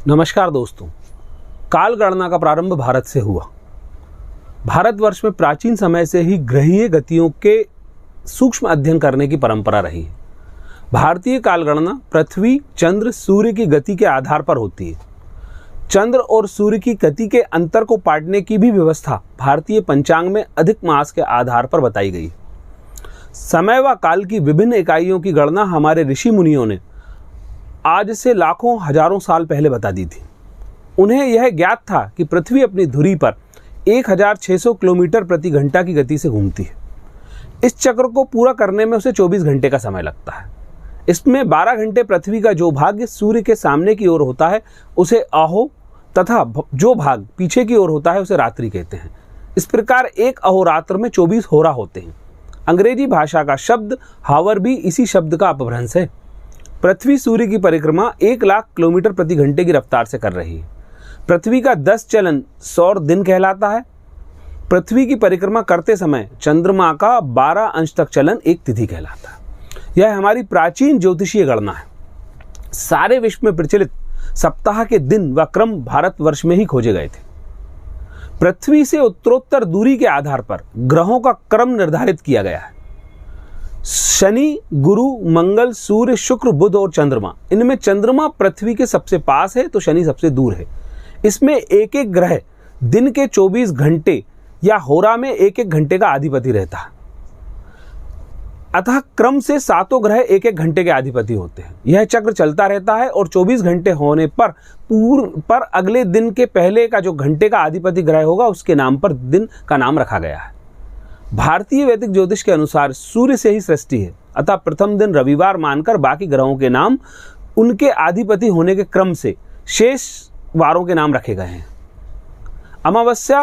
नमस्कार दोस्तों। काल गणना का प्रारंभ भारत से हुआ। भारतवर्ष में प्राचीन समय से ही ग्रहीय गतियों के सूक्ष्म अध्ययन करने की परंपरा रही है। भारतीय काल गणना पृथ्वी, चंद्र, सूर्य की गति के आधार पर होती है। चंद्र और सूर्य की गति के अंतर को पाटने की भी व्यवस्था भारतीय पंचांग में अधिक मास के आधार पर बताई गई। समय व काल की विभिन्न इकाइयों की गणना हमारे ऋषि मुनियों ने आज से लाखों हजारों साल पहले बता दी थी। उन्हें यह ज्ञात था कि पृथ्वी अपनी धुरी पर 1600 किलोमीटर प्रति घंटा की गति से घूमती है। इस चक्र को पूरा करने में उसे 24 घंटे का समय लगता है। इसमें 12 घंटे पृथ्वी का जो भाग सूर्य के सामने की ओर होता है उसे अहो तथा जो भाग पीछे की ओर होता है उसे रात्रि कहते हैं। इस प्रकार एक अहोरात्र में 24 होरा होते हैं। अंग्रेजी भाषा का शब्द हावर भी इसी शब्द का अपभ्रंश है। पृथ्वी सूर्य की परिक्रमा 1 लाख किलोमीटर प्रति घंटे की रफ्तार से कर रही है। पृथ्वी का 10 चलन सौर दिन कहलाता है। पृथ्वी की परिक्रमा करते समय चंद्रमा का 12 अंश तक चलन एक तिथि कहलाता है। यह हमारी प्राचीन ज्योतिषीय गणना है। सारे विश्व में प्रचलित सप्ताह के दिन व क्रम भारतवर्ष में ही खोजे गए थे। पृथ्वी से उत्तरोत्तर दूरी के आधार पर ग्रहों का क्रम निर्धारित किया गया है। शनि, गुरु, मंगल, सूर्य, शुक्र, बुध और चंद्रमा। इनमें चंद्रमा पृथ्वी के सबसे पास है तो शनि सबसे दूर है। इसमें एक एक ग्रह दिन के 24 घंटे या होरा में एक एक घंटे का अधिपति रहता है। अतः क्रम से सातों ग्रह एक एक घंटे के अधिपति होते हैं। यह चक्र चलता रहता है और 24 घंटे होने पर अगले दिन के पहले का जो घंटे का अधिपति ग्रह होगा उसके नाम पर दिन का नाम रखा गया है। भारतीय वैदिक ज्योतिष के अनुसार सूर्य से ही सृष्टि है। अतः प्रथम दिन रविवार मानकर बाकी ग्रहों के नाम उनके अधिपति होने के क्रम से शेष वारों के नाम रखे गए हैं। अमावस्या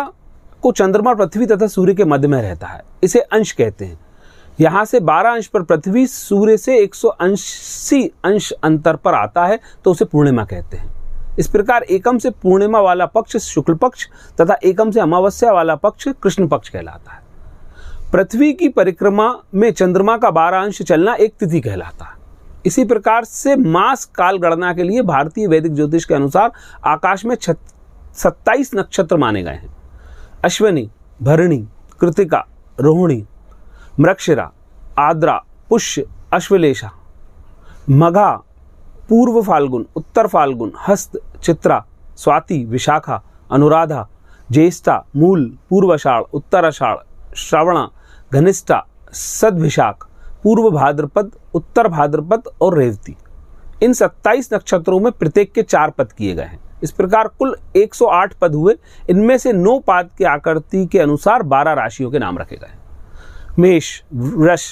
को चंद्रमा पृथ्वी तथा सूर्य के मध्य में रहता है। इसे अंश कहते हैं। यहाँ से 12 अंश पर पृथ्वी सूर्य से 180 अंश अंतर पर आता है तो उसे पूर्णिमा कहते हैं। इस प्रकार एकम से पूर्णिमा वाला पक्ष शुक्ल पक्ष तथा एकम से अमावस्या वाला पक्ष कृष्ण पक्ष कहलाता है। पृथ्वी की परिक्रमा में चंद्रमा का 12 अंश चलना एक तिथि कहलाता है। इसी प्रकार से मास काल गणना के लिए भारतीय वैदिक ज्योतिष के अनुसार आकाश में 27 नक्षत्र माने गए हैं। अश्विनी, भरणी, कृतिका, रोहिणी, मृगशिरा, आद्रा, पुष्य, अश्वलेषा, मघा, पूर्व फाल्गुन, उत्तर फाल्गुन, हस्त, चित्रा, स्वाति, विशाखा, अनुराधा, ज्येष्ठा, मूल, पूर्वाषाढ़, उत्तराषाढ़, श्रवणा, घनिष्ठा, सद्विशाख, पूर्व भाद्रपद, उत्तर भाद्रपद और रेवती। इन 27 नक्षत्रों में प्रत्येक के 4 पद किए गए हैं। इस प्रकार कुल 108 पद हुए। इनमें से 9 पाद की आकृति के अनुसार 12 राशियों के नाम रखे गए। मेष, वृष,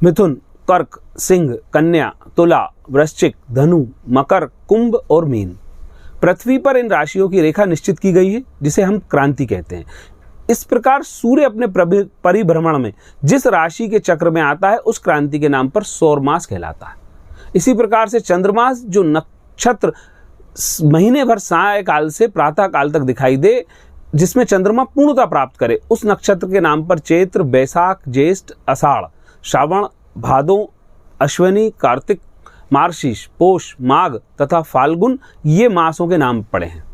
मिथुन, कर्क, सिंह, कन्या, तुला, वृश्चिक, धनु, मकर, कुंभ और मीन। पृथ्वी पर इन राशियों की रेखा निश्चित की गई है जिसे हम क्रांति कहते हैं। इस प्रकार सूर्य अपने परिभ्रमण में जिस राशि के चक्र में आता है उस क्रांति के नाम पर सौरमास कहलाता है। इसी प्रकार से चंद्रमास जो नक्षत्र महीने भर सायकाल से प्रातः काल तक दिखाई दे, जिसमें चंद्रमा पूर्णता प्राप्त करे, उस नक्षत्र के नाम पर चैत्र, बैसाख, ज्येष्ठ, आषाढ़, श्रावण, भादो, अश्विनी, कार्तिक, मार्गशीर्ष, पोष, माघ तथा फाल्गुन ये मासों के नाम पड़े हैं।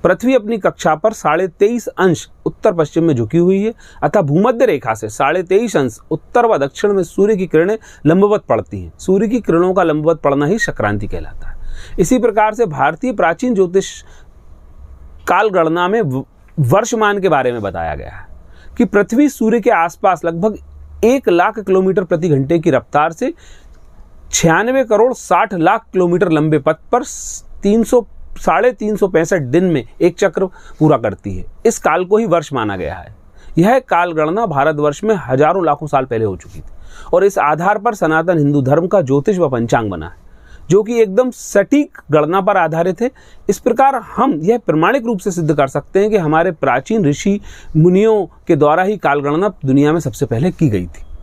पृथ्वी अपनी कक्षा पर 23.5 अंश उत्तर पश्चिम में झुकी हुई है। अतः भूमध्य रेखा से 23.5 अंश उत्तर व दक्षिण में सूर्य की किरणें लंबवत पड़ती हैं। सूर्य की किरणों का लंबवत पड़ना ही संक्रांति कहलाता है। इसी प्रकार से भारतीय प्राचीन ज्योतिष काल गणना में वर्षमान के बारे में बताया गया है कि पृथ्वी सूर्य के आसपास लगभग 1 लाख किलोमीटर प्रति घंटे की रफ्तार से 96 करोड़ 60 लाख किलोमीटर लंबे पथ पर 365 दिन में एक चक्र पूरा करती है। इस काल को ही वर्ष माना गया है। यह काल गणना भारतवर्ष में हजारों लाखों साल पहले हो चुकी थी और इस आधार पर सनातन हिंदू धर्म का ज्योतिष व पंचांग बना है जो कि एकदम सटीक गणना पर आधारित है। इस प्रकार हम यह प्रमाणिक रूप से सिद्ध कर सकते हैं कि हमारे प्राचीन ऋषि मुनियों के द्वारा ही काल गणना दुनिया में सबसे पहले की गई थी।